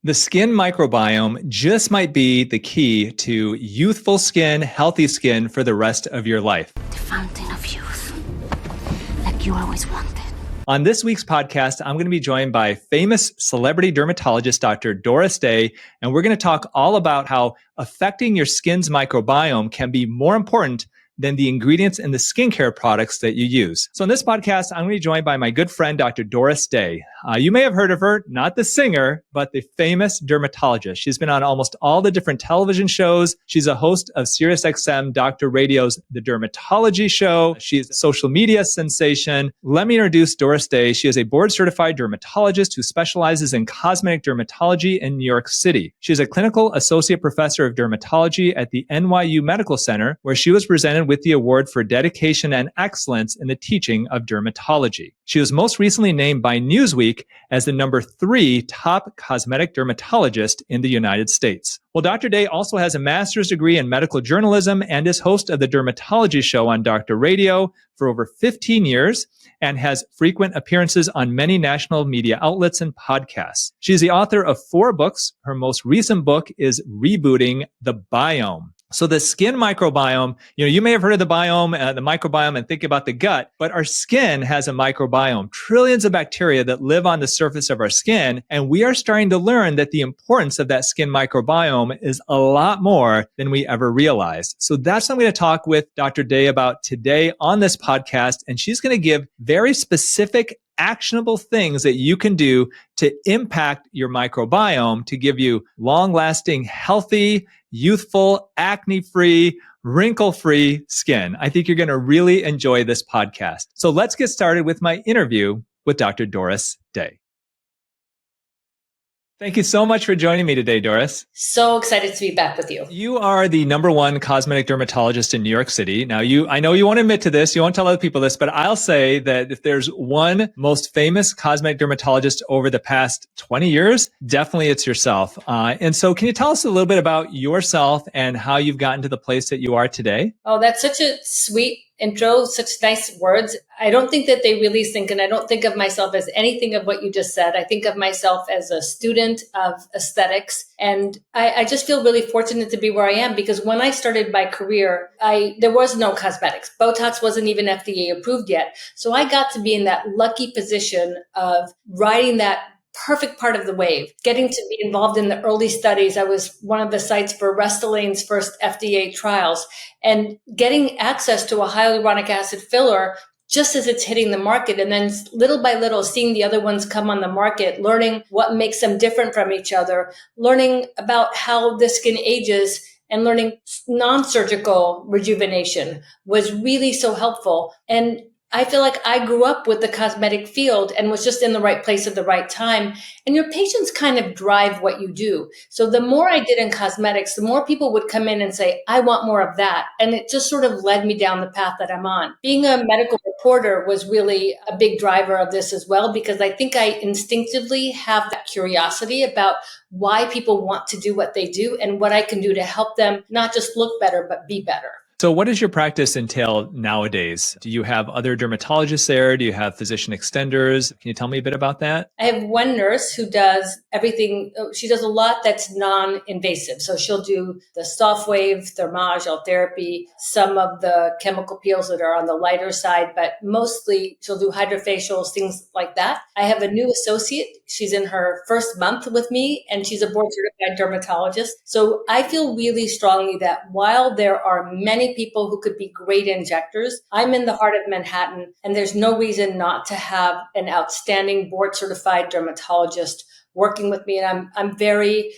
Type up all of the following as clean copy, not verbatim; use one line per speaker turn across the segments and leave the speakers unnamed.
The skin microbiome just might be the key to youthful skin, healthy skin for the rest of your life.
The fountain of youth, like you always wanted.
On this week's podcast, I'm going to be joined by famous celebrity dermatologist, Dr. Doris Day, and we're going to talk all about how affecting your skin's microbiome can be more important than the ingredients in the skincare products that you use. So in this podcast, I'm going to be joined by my good friend, Dr. Doris Day. You may have heard of her, not the singer, but the famous dermatologist. She's been on almost all the different television shows. She's a host of SiriusXM Dr. Radio's The Dermatology Show. She's a social media sensation. Let me introduce Doris Day. She is a board-certified dermatologist who specializes in cosmetic dermatology in New York City. She is a clinical associate professor of dermatology at the NYU Medical Center, where she was presented with the award for dedication and excellence in the teaching of dermatology. She was most recently named by Newsweek as the number 3 top cosmetic dermatologist in the United States. Well, Dr. Day also has a master's degree in medical journalism and is host of the Dermatology Show on Dr. Radio for over 15 years and has frequent appearances on many national media outlets and podcasts. She's the author of 4 books. Her most recent book is Rebooting the Biome. So the skin microbiome, you may have heard of the biome, the microbiome, and think about the gut, but our skin has a microbiome, trillions of bacteria that live on the surface of our skin. And we are starting to learn that the importance of that skin microbiome is a lot more than we ever realized. So that's what I'm going to talk with Dr. Day about today on this podcast. And she's going to give very specific actionable things that you can do to impact your microbiome to give you long-lasting, healthy, youthful, acne-free, wrinkle-free skin. I think you're going to really enjoy this podcast. So let's get started with my interview with Dr. Doris Day. Thank you so much for joining me today, Doris.
So excited to be back with you.
You are the number 1 cosmetic dermatologist in New York City. Now, I know you won't admit to this, you won't tell other people this, but I'll say that if there's one most famous cosmetic dermatologist over the past 20 years, definitely it's yourself. And so can you tell us a little bit about yourself and how you've gotten to the place that you are today?
Oh, that's such a sweet intro, such nice words. I don't think that they really sink, and I don't think of myself as anything of what you just said. I think of myself as a student of aesthetics. And I just feel really fortunate to be where I am, because when I started my career, there was no cosmetics. Botox wasn't even FDA approved yet. So I got to be in that lucky position of riding that perfect part of the wave, getting to be involved in the early studies. I was one of the sites for Restylaine's first FDA trials, and getting access to a hyaluronic acid filler just as it's hitting the market. And then little by little, seeing the other ones come on the market, learning what makes them different from each other, learning about how the skin ages, and learning non-surgical rejuvenation was really so helpful. And I feel like I grew up with the cosmetic field and was just in the right place at the right time. And your patients kind of drive what you do. So the more I did in cosmetics, the more people would come in and say, I want more of that. And it just sort of led me down the path that I'm on. Being a medical reporter was really a big driver of this as well, because I think I instinctively have that curiosity about why people want to do what they do and what I can do to help them not just look better, but be better.
So what does your practice entail nowadays? Do you have other dermatologists there? Do you have physician extenders? Can you tell me a bit about that?
I have one nurse who does everything. She does a lot that's non-invasive. So she'll do the soft wave, thermage, gel therapy, some of the chemical peels that are on the lighter side, but mostly she'll do hydrofacials, things like that. I have a new associate. She's in her first month with me, and she's a board-certified dermatologist. So I feel really strongly that while there are many people who could be great injectors, I'm in the heart of Manhattan, and there's no reason not to have an outstanding board-certified dermatologist working with me. And I'm very,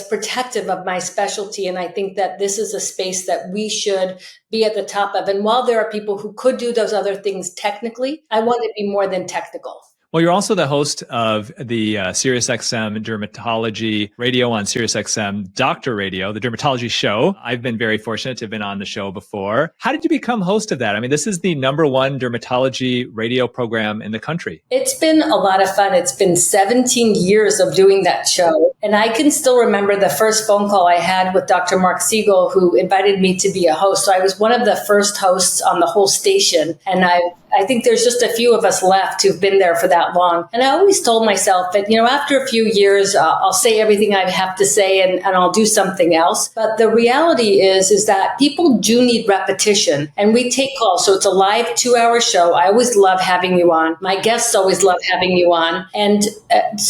protective of my specialty. And I think that this is a space that we should be at the top of. And while there are people who could do those other things technically, I want to be more than technical.
Well, you're also the host of the SiriusXM Dermatology Radio on SiriusXM Dr. Radio, the Dermatology Show. I've been very fortunate to have been on the show before. How did you become host of that? I mean, this is the number 1 dermatology radio program in the country.
It's been a lot of fun. It's been 17 years of doing that show. And I can still remember the first phone call I had with Dr. Mark Siegel, who invited me to be a host. So I was one of the first hosts on the whole station. And I think there's just a few of us left who've been there for that long. And I always told myself that, after a few years, I'll say everything I have to say and I'll do something else. But the reality is that people do need repetition, and we take calls. So it's a live 2-hour show. I always love having you on. My guests always love having you on. And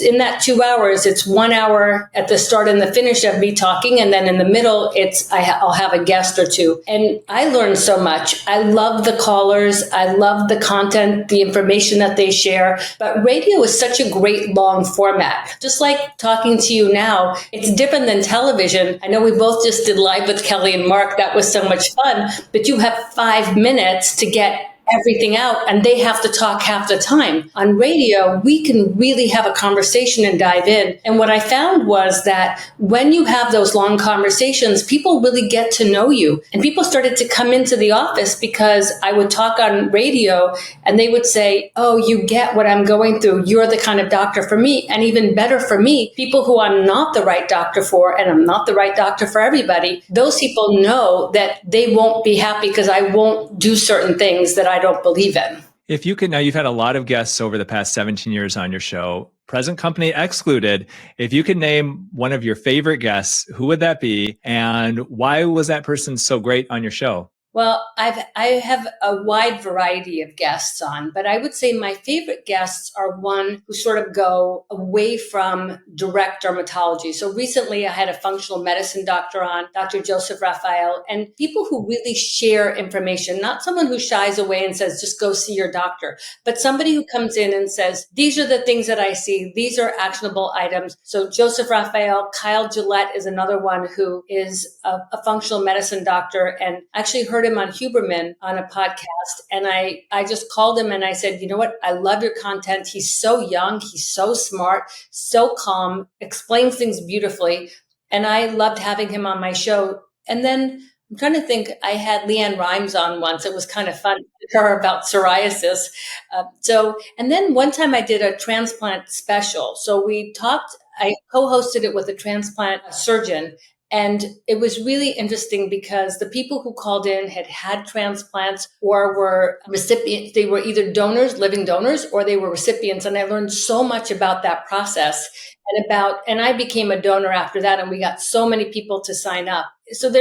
in that 2 hours, it's 1 hour at the start and the finish of me talking. And then in the middle, I'll have a guest or two. And I learned so much. I love the callers. I love the content, the information that they share. But radio is such a great long format. Just like talking to you now, it's different than television. I know we both just did live with Kelly and Mark. That was so much fun. But you have 5 minutes to get everything out, and they have to talk half the time. On radio, we can really have a conversation and dive in. And what I found was that when you have those long conversations, people really get to know you. And people started to come into the office because I would talk on radio and they would say, oh, you get what I'm going through. You're the kind of doctor for me. And even better for me, people who I'm not the right doctor for, and I'm not the right doctor for everybody, those people know that they won't be happy because I won't do certain things that I don't believe in.
If you could, now you've had a lot of guests over the past 17 years on your show, present company excluded. If you could name one of your favorite guests, who would that be? And why was that person so great on your show?
Well, I have a wide variety of guests on, but I would say my favorite guests are one who sort of go away from direct dermatology. So recently I had a functional medicine doctor on, Dr. Joseph Raphael, and people who really share information, not someone who shies away and says, just go see your doctor, but somebody who comes in and says, these are the things that I see. These are actionable items. So Joseph Raphael, Kyle Gillette is another one who is a functional medicine doctor, and actually heard him on Huberman on a podcast. And I just called him and I said, you know what? I love your content. He's so young. He's so smart, so calm, explains things beautifully. And I loved having him on my show. And then I'm trying to think, I had Leanne Rimes on once. It was kind of fun to her about psoriasis. And then one time I did a transplant special. So we talked, I co-hosted it with a transplant surgeon. And it was really interesting because the people who called in had transplants or were recipients. They were either donors, living donors, or they were recipients. And I learned so much about that process and I became a donor after that. And we got so many people to sign up. So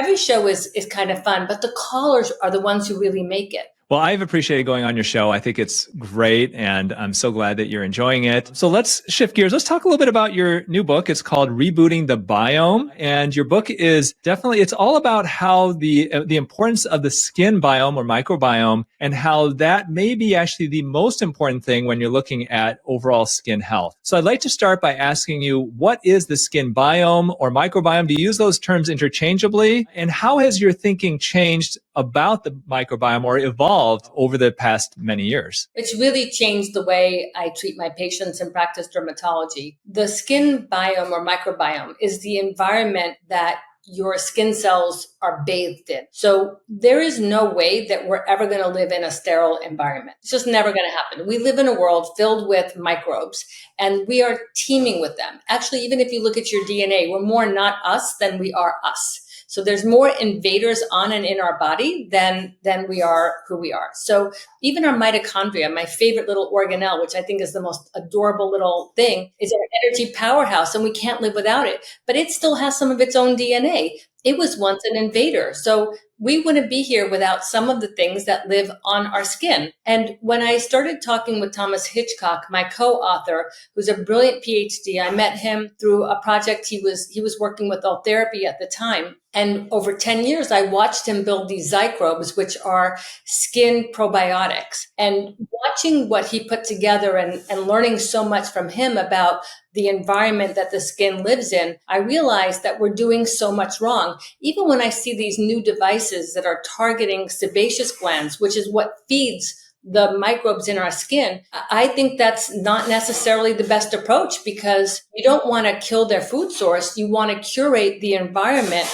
every show is kind of fun, but the callers are the ones who really make it.
Well, I've appreciated going on your show. I think it's great, and I'm so glad that you're enjoying it. So let's shift gears. Let's talk a little bit about your new book. It's called Rebooting the Biome, and your book is it's all about how the importance of the skin biome or microbiome, and how that may be actually the most important thing when you're looking at overall skin health. So I'd like to start by asking you, what is the skin biome or microbiome? Do you use those terms interchangeably? And how has your thinking changed about the microbiome or evolved over the past many years?
It's really changed the way I treat my patients and practice dermatology. The skin biome or microbiome is the environment that your skin cells are bathed in. So there is no way that we're ever going to live in a sterile environment. It's just never going to happen. We live in a world filled with microbes, and we are teeming with them. Actually, even if you look at your DNA, we're more not us than we are us. So there's more invaders on and in our body than we are who we are. So even our mitochondria, my favorite little organelle, which I think is the most adorable little thing, is our energy powerhouse, and we can't live without it. But it still has some of its own DNA. It was once an invader. So we wouldn't be here without some of the things that live on our skin. And when I started talking with Thomas Hitchcock, my co-author, who's a brilliant PhD, I met him through a project he was working with Therapy at the time. And over 10 years, I watched him build these microbes, which are skin probiotics. And watching what he put together and learning so much from him about the environment that the skin lives in, I realized that we're doing so much wrong. Even when I see these new devices that are targeting sebaceous glands, which is what feeds the microbes in our skin, I think that's not necessarily the best approach, because you don't want to kill their food source. You want to curate the environment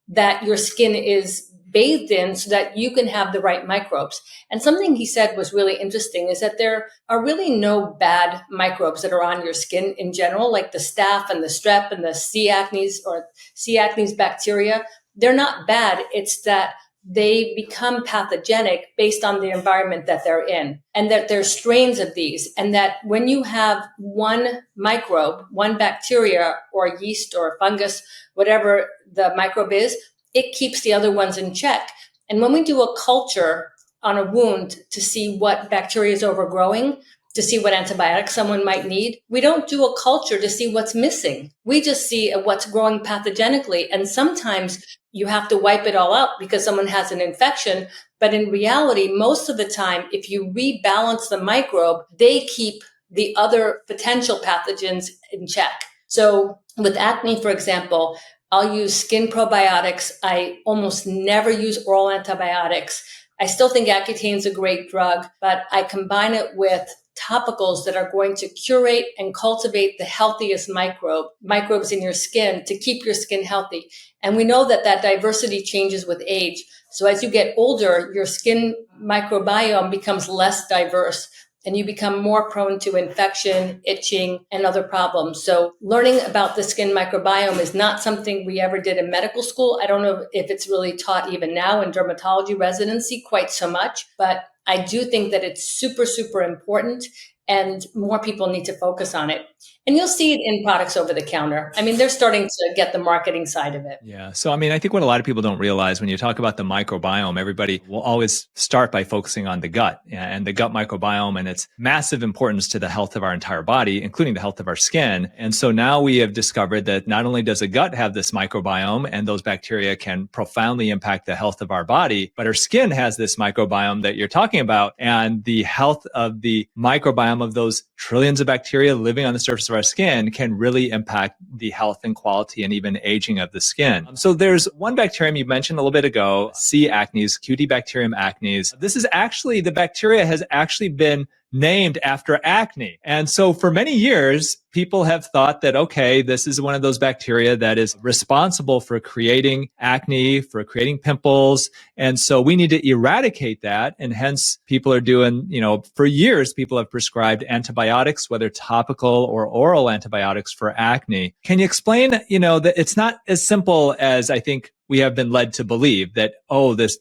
that your skin is bathed in so that you can have the right microbes. And something he said was really interesting is that there are really no bad microbes that are on your skin in general, like the staph and the strep and the C. acnes bacteria. They're not bad. It's that they become pathogenic based on the environment that they're in, and that there's strains of these, and that when you have one microbe, one bacteria or yeast or fungus, whatever the microbe is, it keeps the other ones in check. And when we do a culture on a wound to see what bacteria is overgrowing, to see what antibiotics someone might need, we don't do a culture to see what's missing. We just see what's growing pathogenically. And sometimes you have to wipe it all out because someone has an infection. But in reality, most of the time, if you rebalance the microbe, they keep the other potential pathogens in check. So with acne, for example, I'll use skin probiotics. I almost never use oral antibiotics. I still think Accutane is a great drug, but I combine it with topicals that are going to curate and cultivate the healthiest microbes in your skin to keep your skin healthy. And we know that that diversity changes with age. So as you get older, your skin microbiome becomes less diverse and you become more prone to infection, itching, and other problems. So learning about the skin microbiome is not something we ever did in medical school. I don't know if it's really taught even now in dermatology residency quite so much, but I do think that it's super, super important and more people need to focus on it. And you'll see it in products over the counter. I mean, they're starting to get the marketing side of it.
Yeah. So, I mean, I think what a lot of people don't realize when you talk about the microbiome, everybody will always start by focusing on the gut and the gut microbiome and its massive importance to the health of our entire body, including the health of our skin. And so now we have discovered that not only does the gut have this microbiome and those bacteria can profoundly impact the health of our body, but our skin has this microbiome that you're talking about, and the health of the microbiome of those trillions of bacteria living on the surface of our skin can really impact the health and quality and even aging of the skin. So there's one bacterium you mentioned a little bit ago, C. acnes, Cutibacterium acnes. This is actually, the bacteria has actually been named after acne. And so for many years, people have thought that, okay, this is one of those bacteria that is responsible for creating acne, for creating pimples. And so we need to eradicate that. And hence people are doing, for years, people have prescribed antibiotics, whether topical or oral antibiotics for acne. Can you explain, that it's not as simple as I think we have been led to believe that,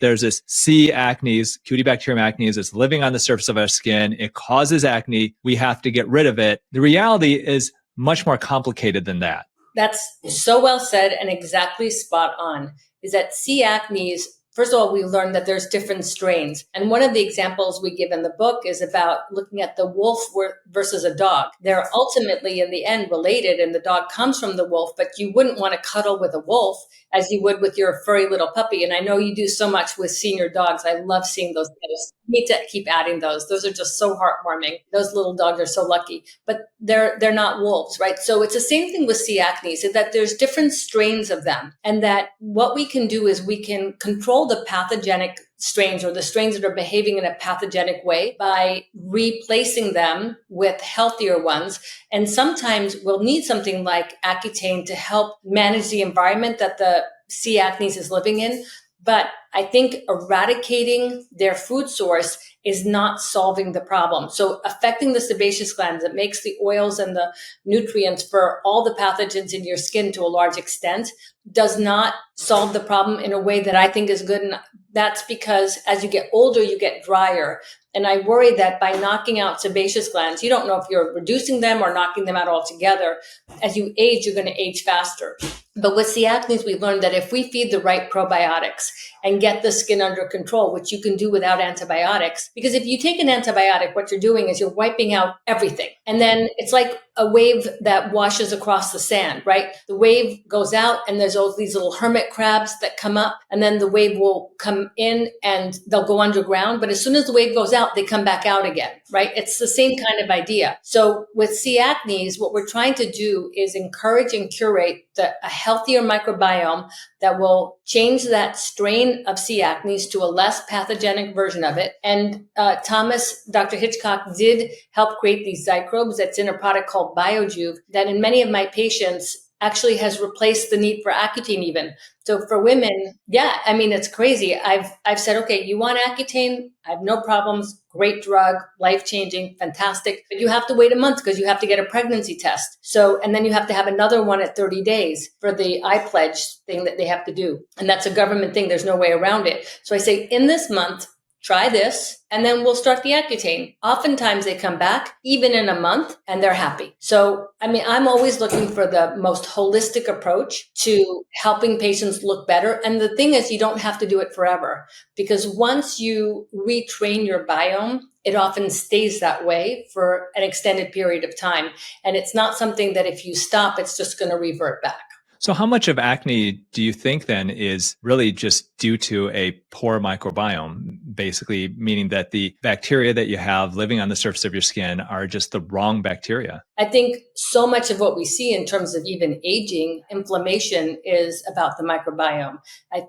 there's this C. acnes, Cutibacterium acnes, that's living on the surface of our skin. It causes acne. We have to get rid of it. The reality is much more complicated than that.
That's so well said and exactly spot on, is that C. acnes, first of all, we learned that there's different strains. And one of the examples we give in the book is about looking at the wolf versus a dog. They're ultimately, in the end, related, and the dog comes from the wolf, but you wouldn't want to cuddle with a wolf as you would with your furry little puppy. And I know you do so much with senior dogs. I love seeing those videos. You need to keep adding those. Those are just so heartwarming. Those little dogs are so lucky, but they're not wolves, right? So it's the same thing with C. acnes, is that there's different strains of them. And that what we can do is we can control the pathogenic strains, or the strains that are behaving in a pathogenic way, by replacing them with healthier ones. And sometimes we'll need something like Accutane to help manage the environment that the C. acnes is living in. But I think eradicating their food source is not solving the problem. So affecting the sebaceous glands that makes the oils and the nutrients for all the pathogens in your skin to a large extent does not solve the problem in a way that I think is good. And that's because as you get older, you get drier. And I worry that by knocking out sebaceous glands, you don't know if you're reducing them or knocking them out altogether. As you age, you're going to age faster. But with C. acnes, we learned that if we feed the right probiotics and get the skin under control, which you can do without antibiotics, because if you take an antibiotic, what you're doing is you're wiping out everything. And then it's like a wave that washes across the sand, right? The wave goes out and there's all these little hermit crabs that come up, and then the wave will come in and they'll go underground. But as soon as the wave goes out, they come back out again, right? It's the same kind of idea. So with C. acnes, what we're trying to do is encourage and curate a healthier microbiome that will change that strain of C. acnes to a less pathogenic version of it. And Dr. Hitchcock did help create these microbes that's in a product called BioJuve that in many of my patients actually has replaced the need for Accutane even. So for women, yeah, I mean, it's crazy. I've said, okay, you want Accutane? I have no problems. Great drug, life-changing, fantastic. But you have to wait a month because you have to get a pregnancy test. So, and then you have to have another one at 30 days for the iPledge thing that they have to do. And that's a government thing. There's no way around it. So I say, in this month, try this, and then we'll start the Accutane. Oftentimes they come back, even in a month, and they're happy. So, I mean, I'm always looking for the most holistic approach to helping patients look better. And the thing is, you don't have to do it forever, because once you retrain your biome, it often stays that way for an extended period of time. And it's not something that if you stop, it's just going to revert back.
So how much of acne do you think then is really just due to a poor microbiome, basically meaning that the bacteria that you have living on the surface of your skin are just the wrong bacteria?
I think so much of what we see in terms of even aging, inflammation is about the microbiome.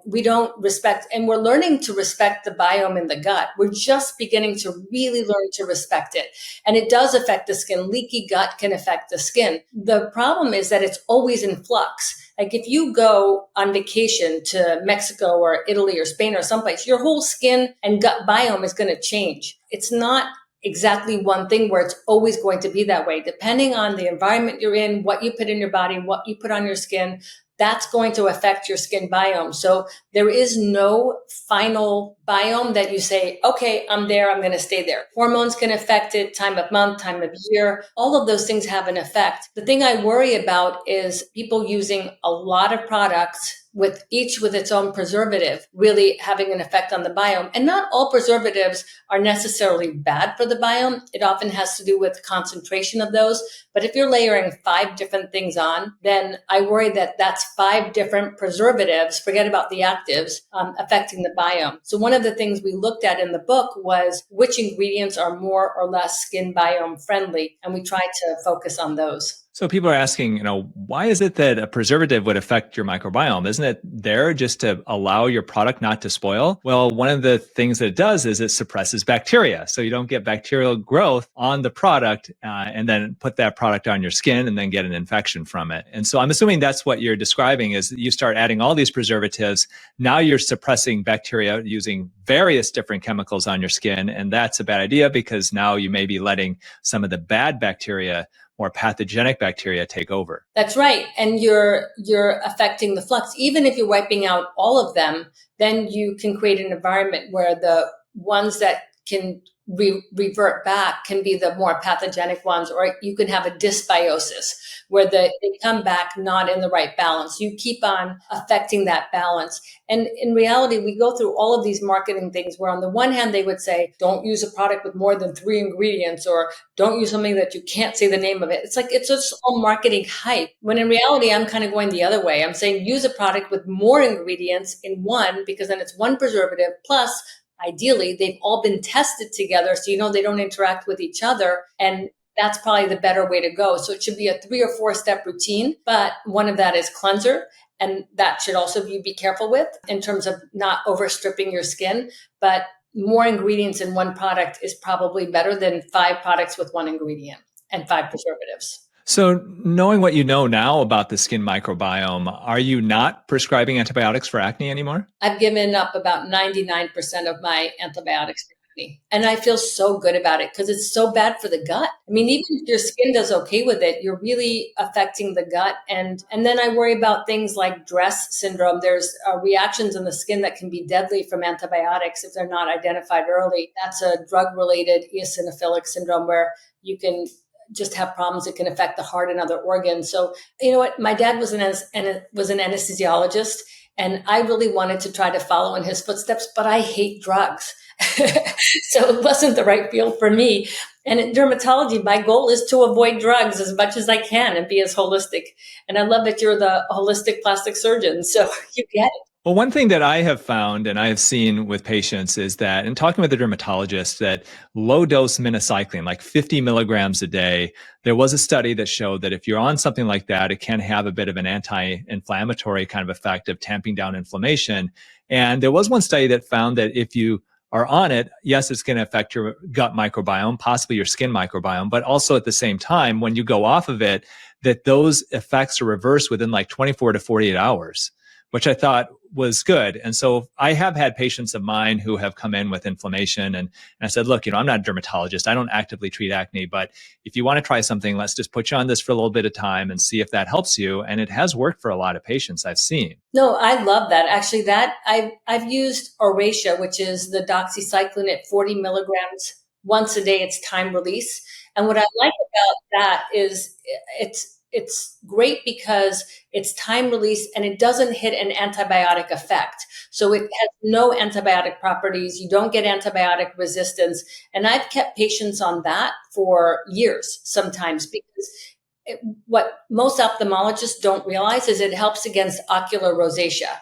We don't respect, and we're learning to respect the biome in the gut. We're just beginning to really learn to respect it. And it does affect the skin. Leaky gut can affect the skin. The problem is that it's always in flux. Like if you go on vacation to Mexico or Italy or Spain or someplace, your whole skin and gut biome is going to change. It's not exactly one thing where it's always going to be that way. Depending on the environment you're in, what you put in your body, what you put on your skin, that's going to affect your skin biome. So there is no final biome that you say, okay, I'm there, I'm going to stay there. Hormones can affect it, time of month, time of year. All of those things have an effect. The thing I worry about is people using a lot of products with each with its own preservative, really having an effect on the biome. And not all preservatives are necessarily bad for the biome. It often has to do with concentration of those. But if you're layering 5 different things on, then I worry that that's 5 different preservatives, forget about the actives, affecting the biome. So one of the things we looked at in the book was which ingredients are more or less skin biome friendly. And we tried to focus on those.
So people are asking, why is it that a preservative would affect your microbiome? Isn't it there just to allow your product not to spoil? Well, one of the things that it does is it suppresses bacteria. So you don't get bacterial growth on the product and then put that product on your skin and then get an infection from it. And so I'm assuming that's what you're describing is that you start adding all these preservatives. Now you're suppressing bacteria using various different chemicals on your skin. And that's a bad idea because now you may be letting some of the bad bacteria, more pathogenic bacteria, take over.
That's right. And you're affecting the flux. Even if you're wiping out all of them, then you can create an environment where the ones that can revert back can be the more pathogenic ones, or you can have a dysbiosis where they come back not in the right balance. You keep on affecting that balance. And in reality, we go through all of these marketing things where on the one hand, they would say, don't use a product with more than 3 ingredients, or don't use something that you can't say the name of it. It's like, it's just all marketing hype. When in reality, I'm kind of going the other way. I'm saying use a product with more ingredients in one, because then it's one preservative plus ideally, they've all been tested together, so they don't interact with each other. And that's probably the better way to go. So it should be a 3 or 4 step routine, but one of that is cleanser. And that should also be careful with in terms of not overstripping your skin. But more ingredients in one product is probably better than 5 products with 1 ingredient and 5 preservatives.
So knowing what you know now about the skin microbiome, are you not prescribing antibiotics for acne anymore?
I've given up about 99% of my antibiotics for acne. And I feel so good about it because it's so bad for the gut. I mean, even if your skin does okay with it, you're really affecting the gut. And then I worry about things like DRESS syndrome. There's reactions in the skin that can be deadly from antibiotics if they're not identified early. That's a drug-related eosinophilic syndrome where you can just have problems that can affect the heart and other organs. So, you know what? My dad was an anesthesiologist, and I really wanted to try to follow in his footsteps, but I hate drugs. So it wasn't the right field for me. And in dermatology, my goal is to avoid drugs as much as I can and be as holistic. And I love that you're the holistic plastic surgeon, so you get it.
Well, one thing that I have found and I have seen with patients is that in talking with a dermatologist that low dose minocycline, like 50 milligrams a day, there was a study that showed that if you're on something like that, it can have a bit of an anti-inflammatory kind of effect of tamping down inflammation. And there was one study that found that if you are on it, yes, it's going to affect your gut microbiome, possibly your skin microbiome, but also at the same time, when you go off of it, that those effects are reversed within like 24 to 48 hours, which I thought was good. And so I have had patients of mine who have come in with inflammation, and I said, look, I'm not a dermatologist. I don't actively treat acne, but if you want to try something, let's just put you on this for a little bit of time and see if that helps you. And it has worked for a lot of patients I've seen.
No, I love that. Actually, that I've used Oracea, which is the doxycycline at 40 milligrams once a day. It's time release. And what I like about that is it's great because it's time release and it doesn't hit an antibiotic effect. So it has no antibiotic properties. You don't get antibiotic resistance. And I've kept patients on that for years sometimes because what most ophthalmologists don't realize is it helps against ocular rosacea.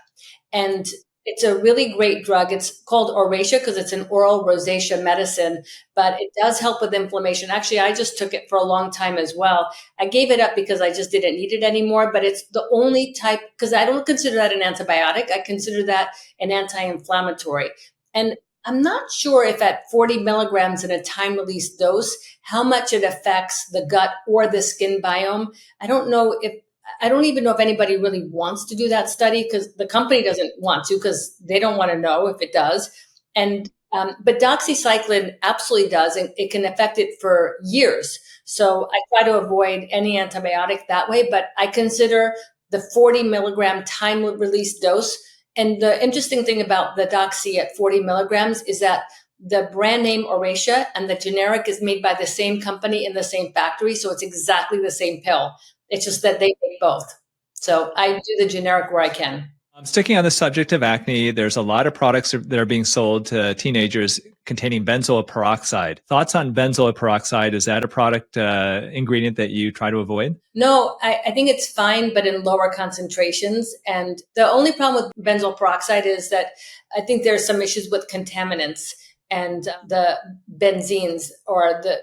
And it's a really great drug. It's called Oracea because it's an oral rosacea medicine, but it does help with inflammation. Actually, I just took it for a long time as well. I gave it up because I just didn't need it anymore, but it's the only type, because I don't consider that an antibiotic. I consider that an anti-inflammatory. And I'm not sure if at 40 milligrams in a time release dose, how much it affects the gut or the skin biome. I don't even know if anybody really wants to do that study because the company doesn't want to because they don't want to know if it does. And but doxycycline absolutely does, and it can affect it for years. So I try to avoid any antibiotic that way, but I consider the 40 milligram time release dose. And the interesting thing about the doxy at 40 milligrams is that the brand name Oracea and the generic is made by the same company in the same factory. So it's exactly the same pill. It's just that they make both. So I do the generic where I can.
Sticking on the subject of acne, there's a lot of products that are being sold to teenagers containing benzoyl peroxide. Thoughts on benzoyl peroxide? Is that a product ingredient that you try to avoid?
No, I think it's fine, but in lower concentrations. And the only problem with benzoyl peroxide is that I think there's some issues with contaminants and the benzenes,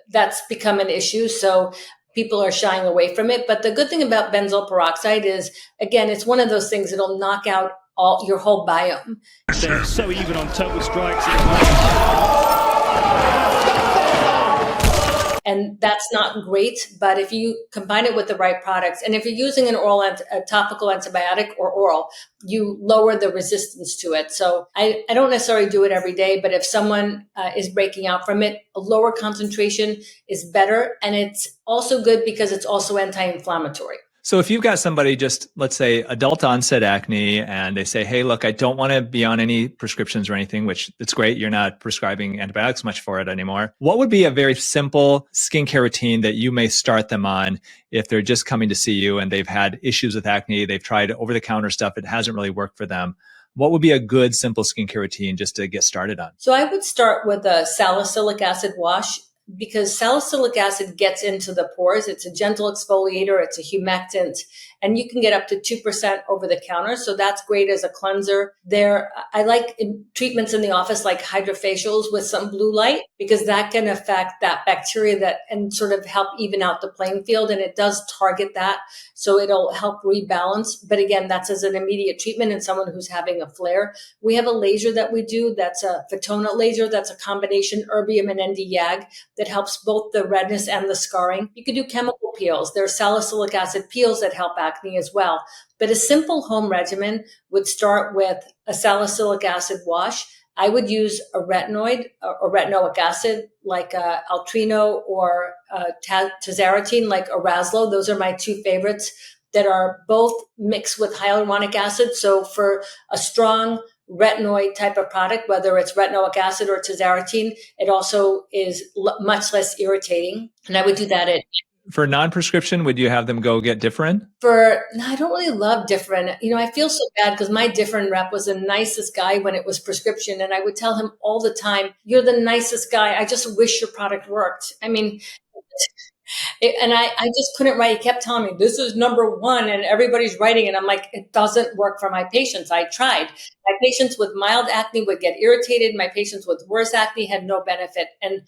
that's become an issue. So people are shying away from it. But the good thing about benzoyl peroxide is, again, it's one of those things that'll knock out your whole biome.
They're so even on total strikes.
And that's not great, but if you combine it with the right products, and if you're using an a topical antibiotic or oral, you lower the resistance to it. So I don't necessarily do it every day, but if someone is breaking out from it, a lower concentration is better. And it's also good because it's also anti-inflammatory.
So if you've got somebody just, let's say, adult onset acne, and they say, hey, look, I don't want to be on any prescriptions or anything, which it's great. You're not prescribing antibiotics much for it anymore. What would be a very simple skincare routine that you may start them on if they're just coming to see you and they've had issues with acne? They've tried over-the-counter stuff. It hasn't really worked for them. What would be a good, simple skincare routine just to get started on?
So I would start with a salicylic acid wash, because salicylic acid gets into the pores. It's a gentle exfoliator. It's a humectant, and you can get up to 2% over the counter. So that's great as a cleanser. I like treatments in the office like hydrofacials with some blue light, because that can affect that bacteria and sort of help even out the playing field. And it does target that. So it'll help rebalance. But again, that's as an immediate treatment in someone who's having a flare. We have a laser that we do. That's a Phytona laser. That's a combination erbium and ND-YAG that helps both the redness and the scarring. You could do chemical peels. There are salicylic acid peels that help acne as well. But a simple home regimen would start with a salicylic acid wash. I would use a retinoid or retinoic acid like Altrino or tazarotene like Eraslo. Those are my two favorites that are both mixed with hyaluronic acid. So for a strong retinoid type of product, whether it's retinoic acid or tazarotene, it also is much less irritating. And I would do that
For non-prescription, would you have them go get Differin?
I don't really love Differin. I feel so bad because my Differin rep was the nicest guy when it was prescription. And I would tell him all the time, you're the nicest guy. I just wish your product worked. I mean, I just couldn't write. He kept telling me, this is number one, and everybody's writing. And I'm like, it doesn't work for my patients. I tried. My patients with mild acne would get irritated. My patients with worse acne had no benefit. And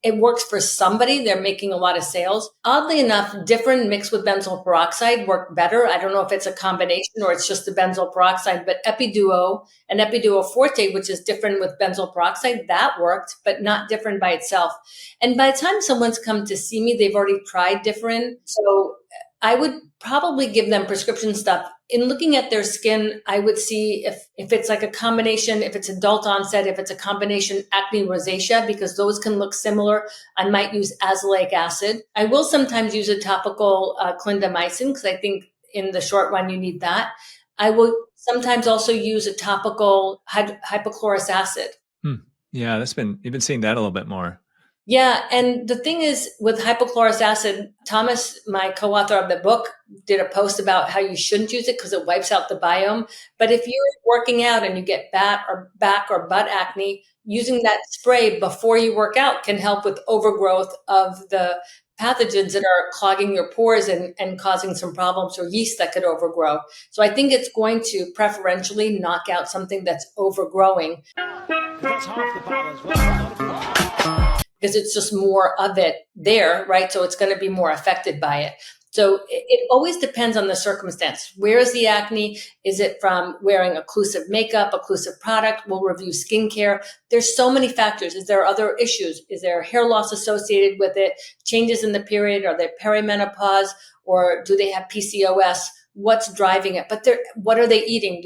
it works for somebody. They're making a lot of sales. Oddly enough, Differin mixed with benzoyl peroxide work better. I don't know if it's a combination or it's just the benzoyl peroxide, but Epiduo and Epiduo Forte, which is different with benzoyl peroxide, that worked, but not Differin by itself. And by the time someone someone's come to see me, they've already tried different. So I would probably give them prescription stuff. In looking at their skin, I would see if it's like a combination, if it's adult onset, if it's a combination acne rosacea, because those can look similar. I might use azelaic acid. I will sometimes use a topical clindamycin because I think in the short run you need that. I will sometimes also use a topical hypochlorous acid.
Yeah, you've been seeing that a little bit more.
Yeah. And the thing is with hypochlorous acid, Thomas, my co-author of the book, did a post about how you shouldn't use it because it wipes out the biome. But if you're working out and you get back or butt acne, using that spray before you work out can help with overgrowth of the pathogens that are clogging your pores and causing some problems, or yeast that could overgrow. So I think it's going to preferentially knock out something that's overgrowing.
That's half the battle as well.
Because it's just more of it there, right? So it's going to be more affected by it. So it always depends on the circumstance. Where is the acne? Is it from wearing occlusive makeup, occlusive product? We'll review skincare. There's so many factors. Is there other issues? Is there hair loss associated with it? Changes in the period? Are they perimenopause? Or do they have PCOS? What's driving it? But what are they eating?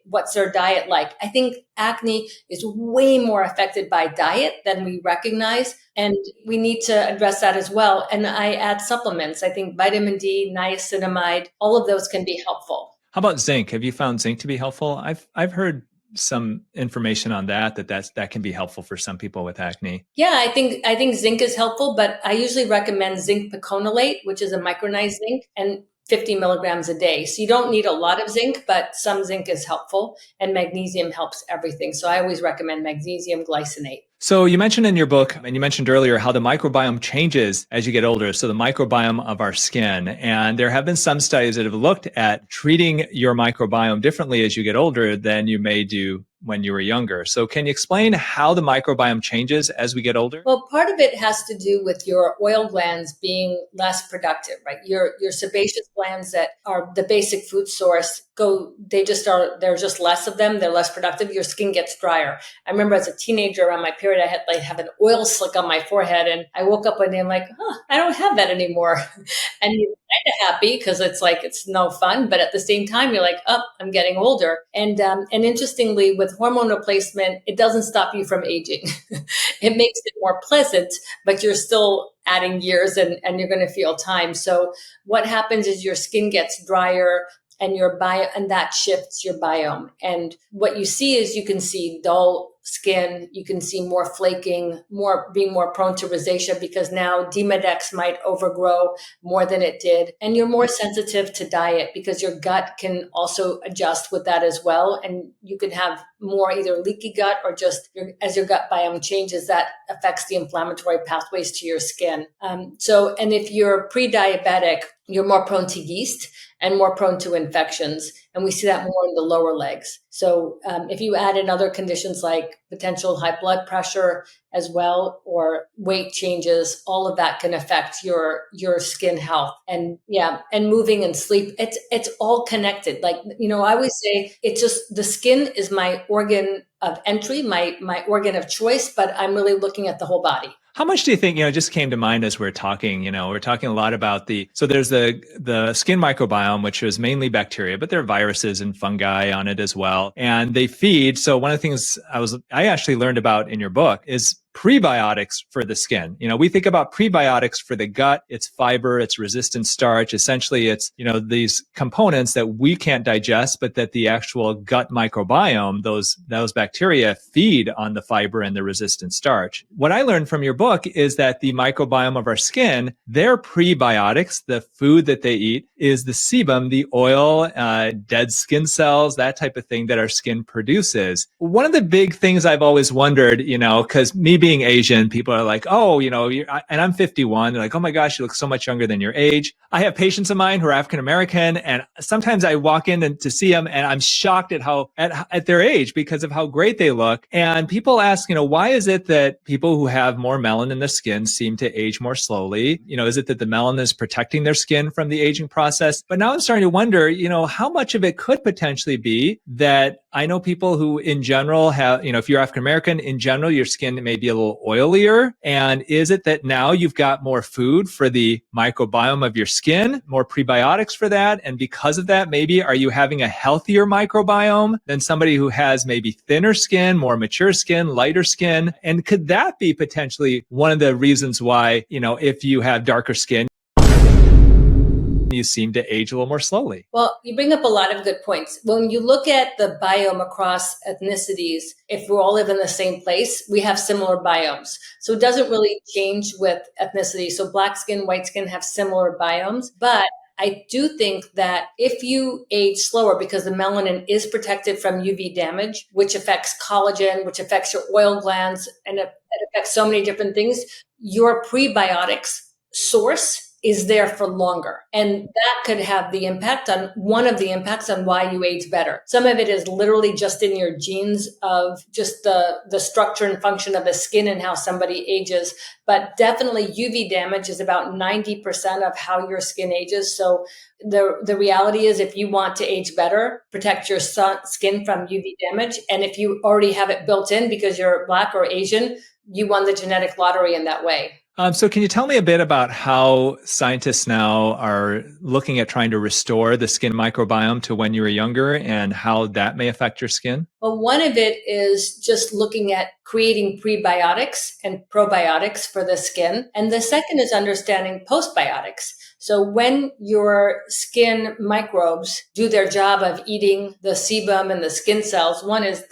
What's their diet like? I think acne is way more affected by diet than we recognize. And we need to address that as well. And I add supplements. I think vitamin D, niacinamide, all of those can be helpful.
How about zinc? Have you found zinc to be helpful? I've heard some information on that can be helpful for some people with acne.
Yeah, I think zinc is helpful, but I usually recommend zinc piconolate, which is a micronized zinc, and 50 milligrams a day. So you don't need a lot of zinc, but some zinc is helpful, and magnesium helps everything. So I always recommend magnesium glycinate.
So you mentioned in your book, and you mentioned earlier, how the microbiome changes as you get older. So the microbiome of our skin. And there have been some studies that have looked at treating your microbiome differently as you get older than you may do when you were younger. So can you explain how the microbiome changes as we get older?
Well, part of it has to do with your oil glands being less productive, right? Your sebaceous glands that are the basic food source there's just less of them. They're less productive. Your skin gets drier. I remember as a teenager around my period, I had have an oil slick on my forehead, and I woke up one day, I'm like, I don't have that anymore. And you're kind of happy because it's no fun, but at the same time, you're like, I'm getting older. And interestingly, with hormone replacement, it doesn't stop you from aging. It makes it more pleasant, but you're still adding years and you're going to feel time. So what happens is your skin gets drier, and and that shifts your biome. And what you see is you can see dull skin, you can see more flaking, being more prone to rosacea, because now Demodex might overgrow more than it did. And you're more sensitive to diet because your gut can also adjust with that as well. And you can have more either leaky gut or just as your gut biome changes, that affects the inflammatory pathways to your skin. And if you're pre-diabetic, you're more prone to yeast and more prone to infections. And we see that more in the lower legs. So if you add in other conditions like potential high blood pressure as well, or weight changes, all of that can affect your skin health. And moving and sleep, it's all connected. I always say it's just the skin is my organ of entry, my organ of choice, but I'm really looking at the whole body.
How much do you think, just came to mind as we're talking, we're talking a lot about so there's the skin microbiome, which is mainly bacteria, but there are viruses and fungi on it as well. And they feed. So one of the things I actually learned about in your book is prebiotics for the skin. We think about prebiotics for the gut. It's fiber, it's resistant starch. Essentially, it's, these components that we can't digest, but that the actual gut microbiome, those bacteria feed on the fiber and the resistant starch. What I learned from your book is that the microbiome of our skin, their prebiotics, the food that they eat, is the sebum, the oil, dead skin cells, that type of thing that our skin produces. One of the big things I've always wondered, because me being Asian, people are like, and I'm 51. They're like, oh my gosh, you look so much younger than your age. I have patients of mine who are African American, and sometimes I walk in to see them, and I'm shocked at their age because of how great they look. And people ask, why is it that people who have more melanin in their skin seem to age more slowly? Is it that the melanin is protecting their skin from the aging process? But now I'm starting to wonder, how much of it could potentially be that I know people who in general have, if you're African American, in general, your skin may be a little oilier? And is it that now you've got more food for the microbiome of your skin, more prebiotics for that? And because of that, maybe are you having a healthier microbiome than somebody who has maybe thinner skin, more mature skin, lighter skin? And could that be potentially one of the reasons why, if you have darker skin, you seem to age a little more slowly?
Well, you bring up a lot of good points. When you look at the biome across ethnicities, if we all live in the same place, we have similar biomes. So it doesn't really change with ethnicity. So black skin, white skin have similar biomes. But I do think that if you age slower, because the melanin is protected from UV damage, which affects collagen, which affects your oil glands, and it affects so many different things, your prebiotics source is there for longer. And that could have the impact on one of the impacts on why you age better. Some of it is literally just in your genes of just the structure and function of the skin and how somebody ages. But definitely UV damage is about 90% of how your skin ages. So the reality is if you want to age better, protect your skin from UV damage. And if you already have it built in because you're Black or Asian, you won the genetic lottery in that way.
So can you tell me a bit about how scientists now are looking at trying to restore the skin microbiome to when you were younger and how that may affect your skin?
Well, one of it is just looking at creating prebiotics and probiotics for the skin. And the second is understanding postbiotics. So when your skin microbes do their job of eating the sebum and the skin cells, one is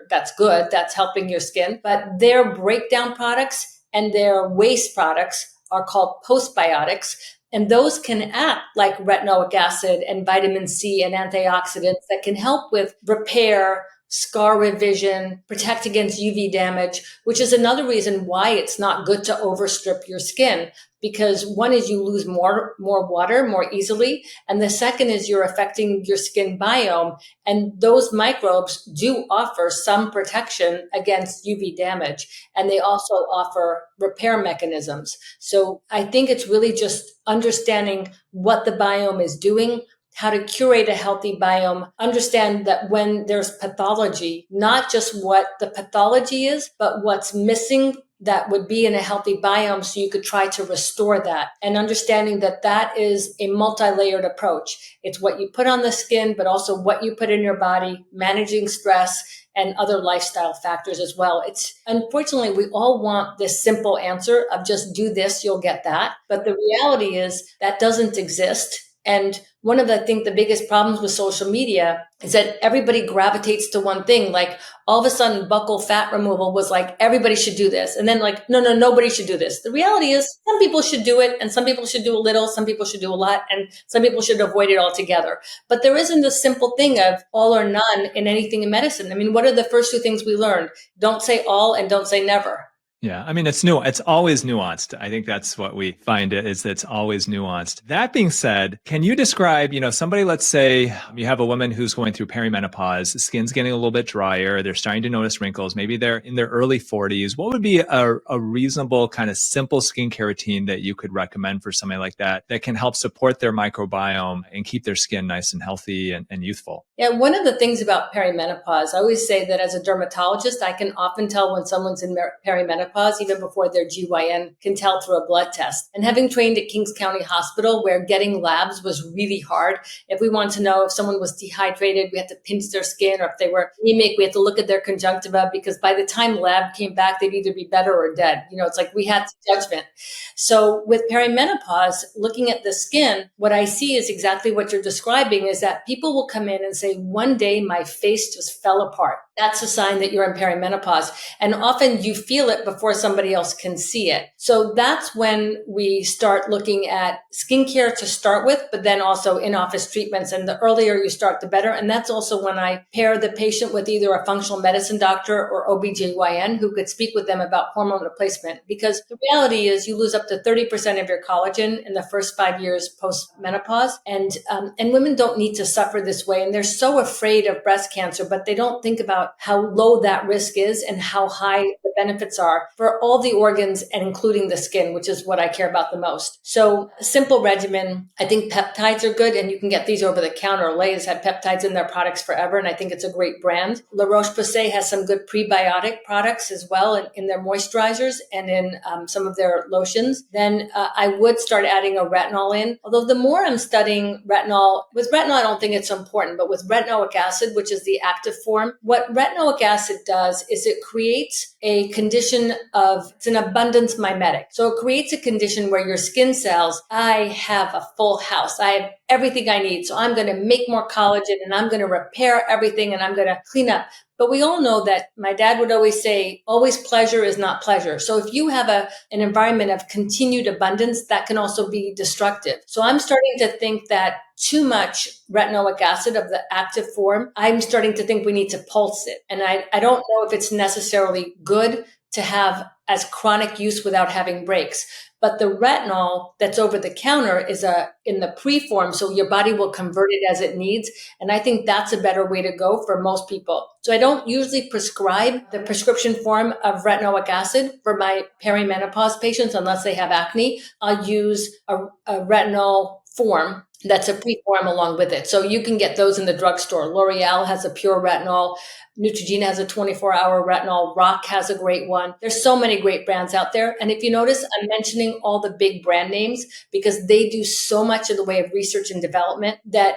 that's good, that's helping your skin, but their breakdown products and their waste products are called postbiotics. And those can act like retinoic acid and vitamin C and antioxidants that can help with repair, scar revision, protect against UV damage, which is another reason why it's not good to overstrip your skin. Because one is you lose more water more easily. And the second is you're affecting your skin biome. And those microbes do offer some protection against UV damage. And they also offer repair mechanisms. So I think it's really just understanding what the biome is doing, how to curate a healthy biome, understand that when there's pathology, not just what the pathology is, but what's missing that would be in a healthy biome so you could try to restore that. And understanding that that is a multi-layered approach. It's what you put on the skin, but also what you put in your body, managing stress and other lifestyle factors as well. It's unfortunately, we all want this simple answer of just do this, you'll get that. But the reality is that doesn't exist. And one of the biggest problems with social media is that everybody gravitates to one thing. Like all of a sudden buccal fat removal was like, everybody should do this. And then like, no, nobody should do this. The reality is some people should do it and some people should do a little, some people should do a lot, and some people should avoid it altogether. But there isn't this simple thing of all or none in anything in medicine. I mean, what are the first two things we learned? Don't say all and don't say never.
Yeah, I mean, it's new. It's always nuanced. I think that's what we find is that it's always nuanced. That being said, can you describe, somebody, let's say you have a woman who's going through perimenopause, the skin's getting a little bit drier, they're starting to notice wrinkles, maybe they're in their early 40s. What would be a reasonable kind of simple skincare routine that you could recommend for somebody like that can help support their microbiome and keep their skin nice and healthy and youthful?
Yeah, one of the things about perimenopause, I always say that as a dermatologist, I can often tell when someone's in perimenopause, even before their GYN, can tell through a blood test. And having trained at Kings County Hospital, where getting labs was really hard, if we wanted to know if someone was dehydrated, we had to pinch their skin, or if they were anemic, we had to look at their conjunctiva, because by the time lab came back, they'd either be better or dead. It's like we had judgment. So with perimenopause, looking at the skin, what I see is exactly what you're describing, is that people will come in and say, one day my face just fell apart. That's a sign that you're in perimenopause. And often you feel it before somebody else can see it. So that's when we start looking at skincare to start with, but then also in-office treatments. And the earlier you start, the better. And that's also when I pair the patient with either a functional medicine doctor or OBGYN who could speak with them about hormone replacement. Because the reality is you lose up to 30% of your collagen in the first 5 years post-menopause. And women don't need to suffer this way. And they're so afraid of breast cancer, but they don't think about about how low that risk is and how high the benefits are for all the organs and including the skin, which is what I care about the most. So a simple regimen, I think peptides are good, and you can get these over the counter. Olay has had peptides in their products forever, and I think it's a great brand. La Roche-Posay has some good prebiotic products as well in their moisturizers and in some of their lotions. Then I would start adding a retinol in, although the more I'm studying retinol, with retinol I don't think it's so important, but with retinoic acid, which is the active form, what retinoic acid does is it creates a condition it's an abundance mimetic. So it creates a condition where your skin cells, I have a full house. I have everything I need. So I'm going to make more collagen and I'm going to repair everything and I'm going to clean up. But we all know that my dad would always say, always pleasure is not pleasure. So if you have an environment of continued abundance, that can also be destructive. So I'm starting to think that too much retinoic acid of the active form, I'm starting to think we need to pulse it. And I don't know if it's necessarily good to have as chronic use without having breaks. But the retinol that's over the counter is in the pre-form, so your body will convert it as it needs. And I think that's a better way to go for most people. So I don't usually prescribe the prescription form of retinoic acid for my perimenopause patients unless they have acne. I'll use a retinol form that's a pre-form along with it. So you can get those in the drugstore. L'Oreal has a pure retinol. Neutrogena has a 24-hour retinol. Rock has a great one. There's so many great brands out there. And if you notice, I'm mentioning all the big brand names because they do so much in the way of research and development that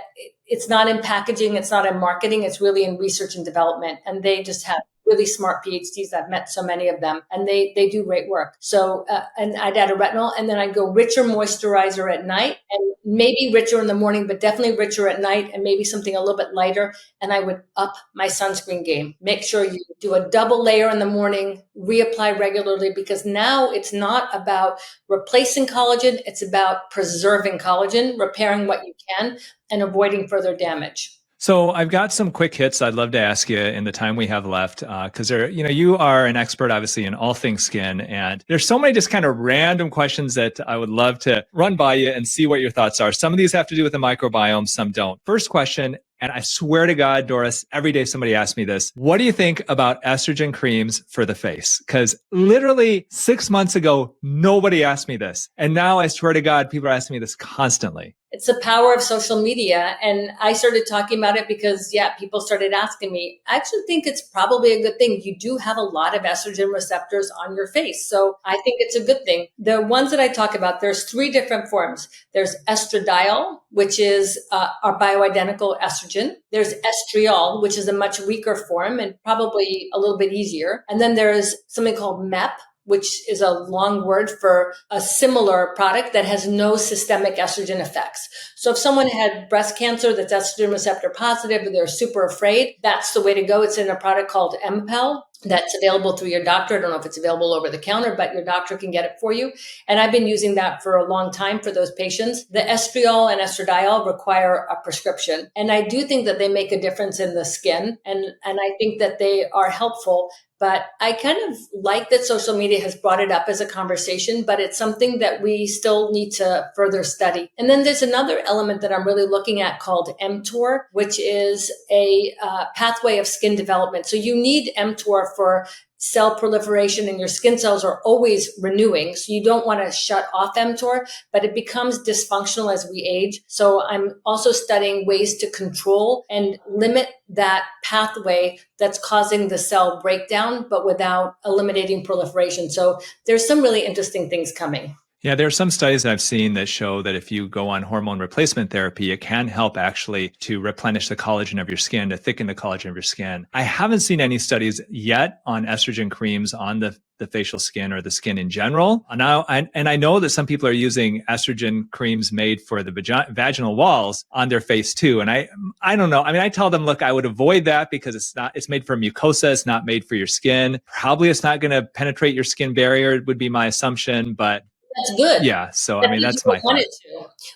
it's not in packaging, it's not in marketing, it's really in research and development. And they just have really smart PhDs. I've met so many of them and they do great work. So, and I'd add a retinol and then I'd go richer moisturizer at night and maybe richer in the morning, but definitely richer at night and maybe something a little bit lighter. And I would up my sunscreen game. Make sure you do a double layer in the morning, reapply regularly, because now it's not about replacing collagen. It's about preserving collagen, repairing what you can and avoiding further damage.
So I've got some quick hits I'd love to ask you in the time we have left, because you are an expert, obviously, in all things skin, and there's so many just kind of random questions that I would love to run by you and see what your thoughts are. Some of these have to do with the microbiome, some don't. First question, and I swear to God, Doris, every day somebody asks me this. What do you think about estrogen creams for the face? Because literally 6 months ago, nobody asked me this. And now I swear to God, people are asking me this constantly.
It's the power of social media. And I started talking about it because, people started asking me. I actually think it's probably a good thing. You do have a lot of estrogen receptors on your face. So I think it's a good thing. The ones that I talk about, there's 3 different forms. There's estradiol, which is our bioidentical estrogen. There's estriol, which is a much weaker form and probably a little bit easier. And then there's something called MEP, which is a long word for a similar product that has no systemic estrogen effects. So if someone had breast cancer that's estrogen receptor positive and they're super afraid, that's the way to go. It's in a product called MPEL that's available through your doctor. I don't know if it's available over the counter, but your doctor can get it for you. And I've been using that for a long time for those patients. The estriol and estradiol require a prescription. And I do think that they make a difference in the skin. And I think that they are helpful. But I kind of like that social media has brought it up as a conversation, but it's something that we still need to further study. And then there's another element that I'm really looking at called mTOR, which is a pathway of skin development. So you need mTOR for cell proliferation, and your skin cells are always renewing. So you don't want to shut off mTOR, but it becomes dysfunctional as we age. So I'm also studying ways to control and limit that pathway that's causing the cell breakdown, but without eliminating proliferation. So there's some really interesting things coming.
Yeah, there are some studies that I've seen that show that if you go on hormone replacement therapy, it can help actually to replenish the collagen of your skin, to thicken the collagen of your skin. I haven't seen any studies yet on estrogen creams on the facial skin or the skin in general. Now, and I know that some people are using estrogen creams made for the vaginal walls on their face too. And I don't know. I mean, I tell them, look, I would avoid that because it's made for mucosa. It's not made for your skin. Probably it's not going to penetrate your skin barrier would be my assumption, but
that's good.
Yeah. So, I mean, that's my thought.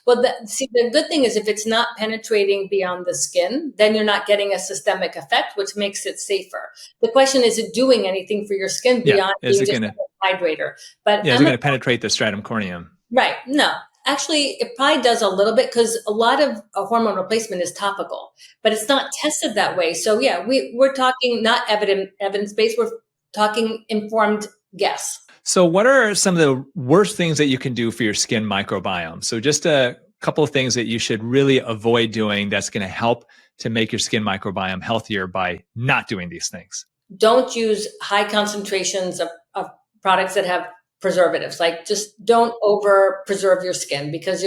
Well, the good thing is if it's not penetrating beyond the skin, then you're not getting a systemic effect, which makes it safer. The question is it doing anything for your skin beyond being just a hydrator? But
is it going to penetrate the stratum corneum?
Right. No. Actually, it probably does a little bit because a lot of hormone replacement is topical, but it's not tested that way. So yeah, we're talking not evidence-based, we're talking informed guess.
So what are some of the worst things that you can do for your skin microbiome? So just a couple of things that you should really avoid doing that's going to help to make your skin microbiome healthier by not doing these things.
Don't use high concentrations of products that have preservatives. Like just don't over preserve your skin because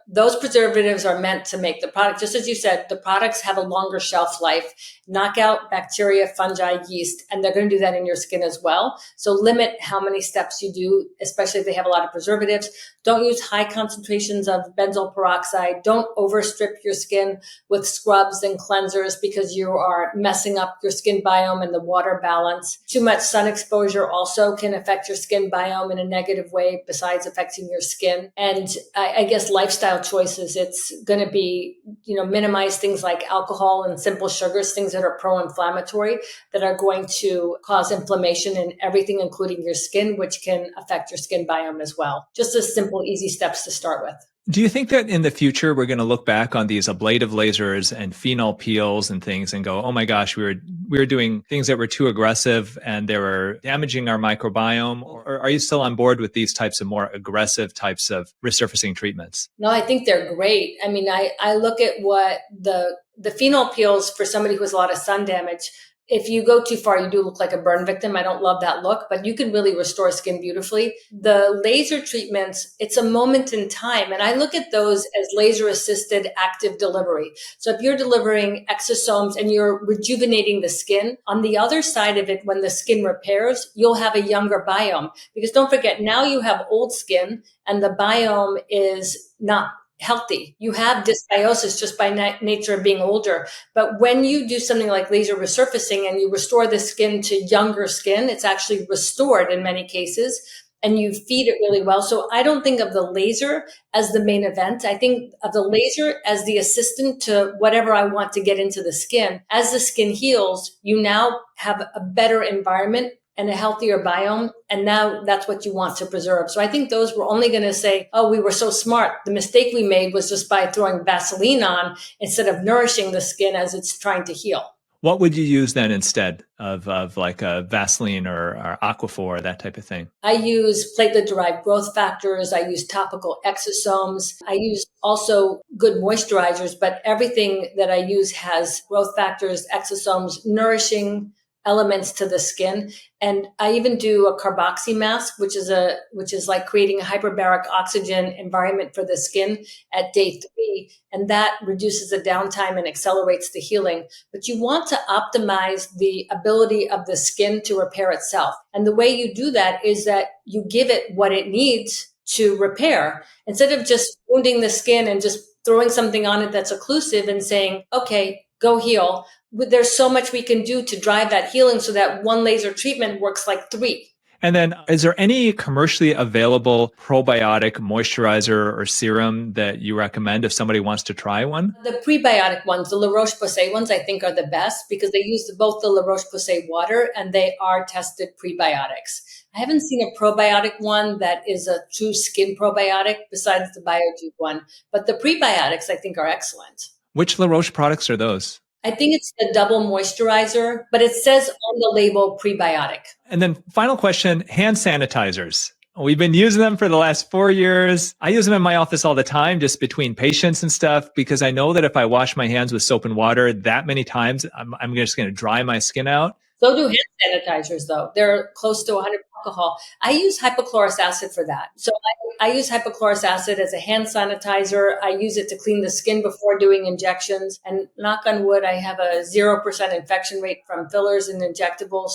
those preservatives are meant to make the product. Just as you said, the products have a longer shelf life, knock out bacteria, fungi, yeast, and they're going to do that in your skin as well. So limit how many steps you do, especially if they have a lot of preservatives. Don't use high concentrations of benzoyl peroxide. Don't overstrip your skin with scrubs and cleansers because you are messing up your skin biome and the water balance. Too much sun exposure also can affect your skin biome in a negative way besides affecting your skin. And I guess lifestyle choices, it's going to be, minimize things like alcohol and simple sugars, things that are pro-inflammatory that are going to cause inflammation in everything, including your skin, which can affect your skin biome as well. Just a simple, easy steps to start with.
Do you think that in the future, we're going to look back on these ablative lasers and phenol peels and things and go, oh my gosh, we were doing things that were too aggressive and they were damaging our microbiome? Or are you still on board with these types of more aggressive types of resurfacing treatments?
No, I think they're great. I mean, I look at what the phenol peels for somebody who has a lot of sun damage. If you go too far, you do look like a burn victim. I don't love that look, but you can really restore skin beautifully. The laser treatments, it's a moment in time. And I look at those as laser assisted active delivery. So if you're delivering exosomes and you're rejuvenating the skin, on the other side of it, when the skin repairs, you'll have a younger biome. Because don't forget, now you have old skin and the biome is not healthy. You have dysbiosis just by nature of being older. But when you do something like laser resurfacing and you restore the skin to younger skin, it's actually restored in many cases and you feed it really well. So I don't think of the laser as the main event. I think of the laser as the assistant to whatever I want to get into the skin. As the skin heals, you now have a better environment and a healthier biome. And now that's what you want to preserve. So I think those were only going to say, oh, we were so smart. The mistake we made was just by throwing Vaseline on instead of nourishing the skin as it's trying to heal.
What would you use then instead of like a Vaseline or Aquaphor, that type of thing?
I use platelet-derived growth factors. I use topical exosomes. I use also good moisturizers, but everything that I use has growth factors, exosomes, nourishing elements to the skin. And I even do a carboxy mask, which is like creating a hyperbaric oxygen environment for the skin at day 3. And that reduces the downtime and accelerates the healing. But you want to optimize the ability of the skin to repair itself. And the way you do that is that you give it what it needs to repair instead of just wounding the skin and just throwing something on it that's occlusive and saying, okay, go heal. There's so much we can do to drive that healing so that one laser treatment works like 3.
And then is there any commercially available probiotic moisturizer or serum that you recommend if somebody wants to try one?
The prebiotic ones, the La Roche-Posay ones, I think are the best because they use both the La Roche-Posay water and they are tested prebiotics. I haven't seen a probiotic one that is a true skin probiotic besides the BioJuice one, but the prebiotics I think are excellent.
Which La Roche products are those?
I think it's the double moisturizer, but it says on the label prebiotic.
And then final question, hand sanitizers. We've been using them for the last 4 years. I use them in my office all the time, just between patients and stuff, because I know that if I wash my hands with soap and water that many times, I'm just going to dry my skin out.
So do hand sanitizers, though. They're close to 100 alcohol. I use hypochlorous acid for that. So I use hypochlorous acid as a hand sanitizer. I use it to clean the skin before doing injections. And knock on wood, I have a 0% infection rate from fillers and injectables.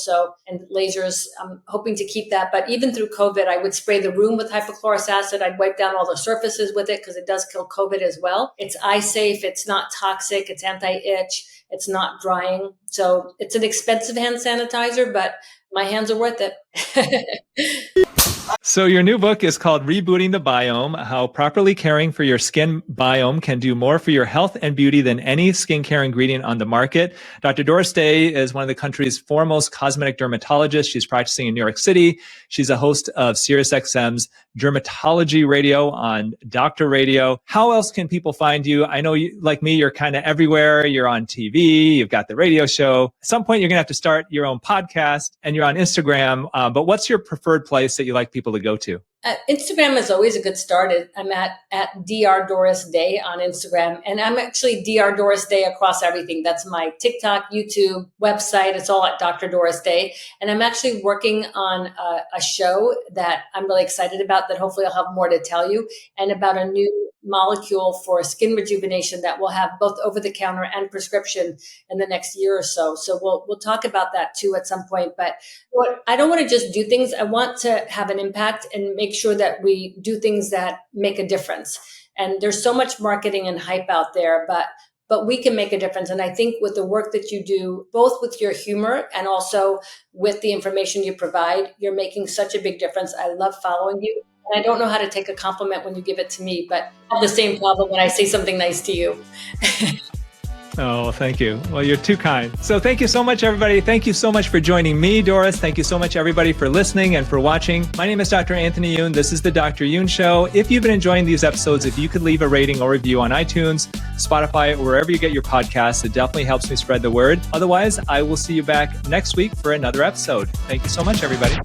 And lasers, I'm hoping to keep that. But even through COVID, I would spray the room with hypochlorous acid. I'd wipe down all the surfaces with it because it does kill COVID as well. It's eye safe. It's not toxic. It's anti-itch. It's not drying. So it's an expensive hand sanitizer, but my hands are worth it.
So your new book is called Rebooting the Biome, How Properly Caring for Your Skin Biome Can Do More for Your Health and Beauty Than Any Skincare Ingredient on the Market. Dr. Doris Day is one of the country's foremost cosmetic dermatologists. She's practicing in New York City. She's a host of SiriusXM's Dermatology Radio on Doctor Radio. How else can people find you? I know you, like me, you're kind of everywhere. You're on TV, you've got the radio show. At some point, you're going to have to start your own podcast, and you're on Instagram. But what's your preferred place that you like people to go to?
Instagram is always a good start. I'm at Dr. Doris Day on Instagram, and I'm actually Dr. Doris Day across everything. That's my TikTok, YouTube, website. It's all at Dr. Doris Day. And I'm actually working on a show that I'm really excited about that hopefully I'll have more to tell you, and about a new molecule for skin rejuvenation that will have both over-the-counter and prescription in the next year or so. So we'll talk about that too at some point. But I don't want to just do things. I want to have an impact and make sure that we do things that make a difference. And there's so much marketing and hype out there, but we can make a difference. And I think with the work that you do, both with your humor and also with the information you provide, you're making such a big difference. I love following you. And I don't know how to take a compliment when you give it to me, but I have the same problem when I say something nice to you.
Oh, thank you. Well, you're too kind. So thank you so much, everybody. Thank you so much for joining me, Doris. Thank you so much, everybody, for listening and for watching. My name is Dr. Anthony Youn. This is the Dr. Youn Show. If you've been enjoying these episodes, if you could leave a rating or review on iTunes, Spotify, or wherever you get your podcasts, it definitely helps me spread the word. Otherwise, I will see you back next week for another episode. Thank you so much, everybody.